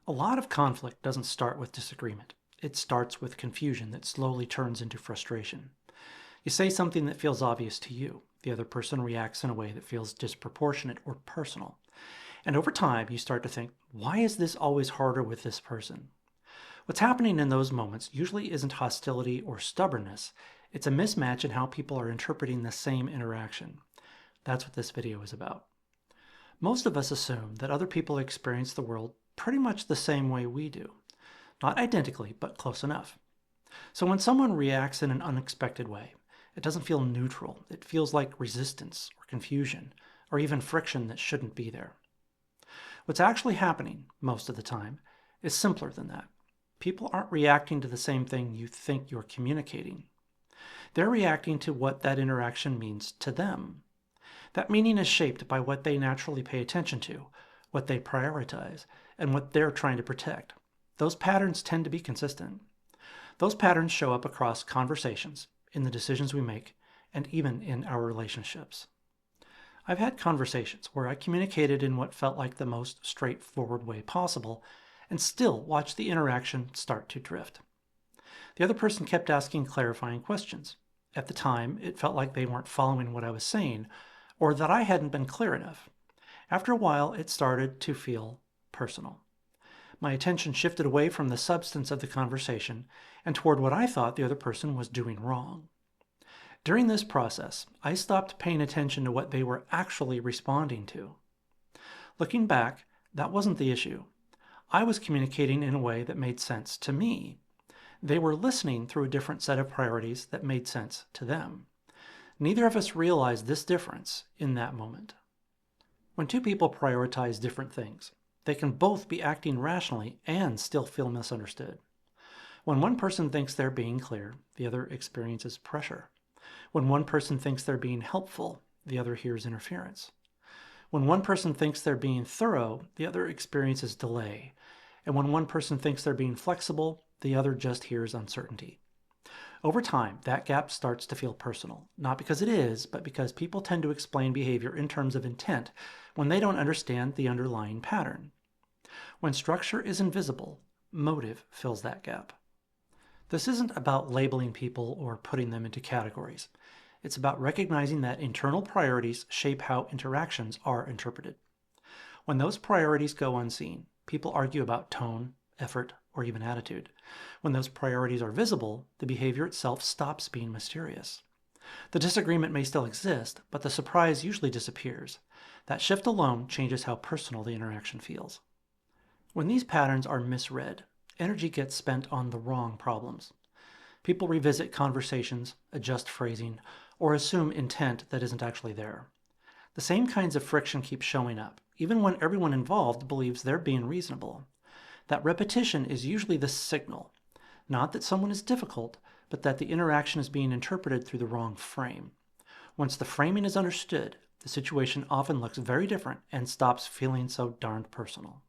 A lot of conflict doesn't start with disagreement. It starts with confusion that slowly turns into frustration. You say something that feels obvious to you. The other person reacts in a way that feels disproportionate or personal. And over time, you start to think, why is this always harder with this person? What's happening in those moments usually isn't hostility or stubbornness. It's a mismatch in how people are interpreting the same interaction. That's what this video is about. Most of us assume that other people experience the world pretty much the same way we do. Not identically, but close enough. So when someone reacts in an unexpected way, it doesn't feel neutral. It feels like resistance or confusion or even friction that shouldn't be there. What's actually happening, most of the time, is simpler than that. People aren't reacting to the same thing you think you're communicating. They're reacting to what that interaction means to them. That meaning is shaped by what they naturally pay attention to, what they prioritize, and what they're trying to protect. Those patterns tend to be consistent. Those patterns show up across conversations, in the decisions we make, and even in our relationships. I've had conversations where I communicated in what felt like the most straightforward way possible, and still watched the interaction start to drift. The other person kept asking clarifying questions. At the time, it felt like they weren't following what I was saying, or that I hadn't been clear enough. After a while, it started to feel personal. My attention shifted away from the substance of the conversation and toward what I thought the other person was doing wrong. During this process, I stopped paying attention to what they were actually responding to. Looking back, that wasn't the issue. I was communicating in a way that made sense to me. They were listening through a different set of priorities that made sense to them. Neither of us realized this difference in that moment. When two people prioritize different things, they can both be acting rationally and still feel misunderstood. When one person thinks they're being clear, the other experiences pressure. When one person thinks they're being helpful, the other hears interference. When one person thinks they're being thorough, the other experiences delay. And when one person thinks they're being flexible, the other just hears uncertainty. Over time, that gap starts to feel personal, not because it is, but because people tend to explain behavior in terms of intent when they don't understand the underlying pattern. When structure is invisible, motive fills that gap. This isn't about labeling people or putting them into categories. It's about recognizing that internal priorities shape how interactions are interpreted. When those priorities go unseen, people argue about tone, effort, or even attitude. When those priorities are visible, the behavior itself stops being mysterious. The disagreement may still exist, but the surprise usually disappears. That shift alone changes how personal the interaction feels. When these patterns are misread, energy gets spent on the wrong problems. People revisit conversations, adjust phrasing, or assume intent that isn't actually there. The same kinds of friction keep showing up, even when everyone involved believes they're being reasonable. That repetition is usually the signal, not that someone is difficult, but that the interaction is being interpreted through the wrong frame. Once the framing is understood, the situation often looks very different and stops feeling so darned personal.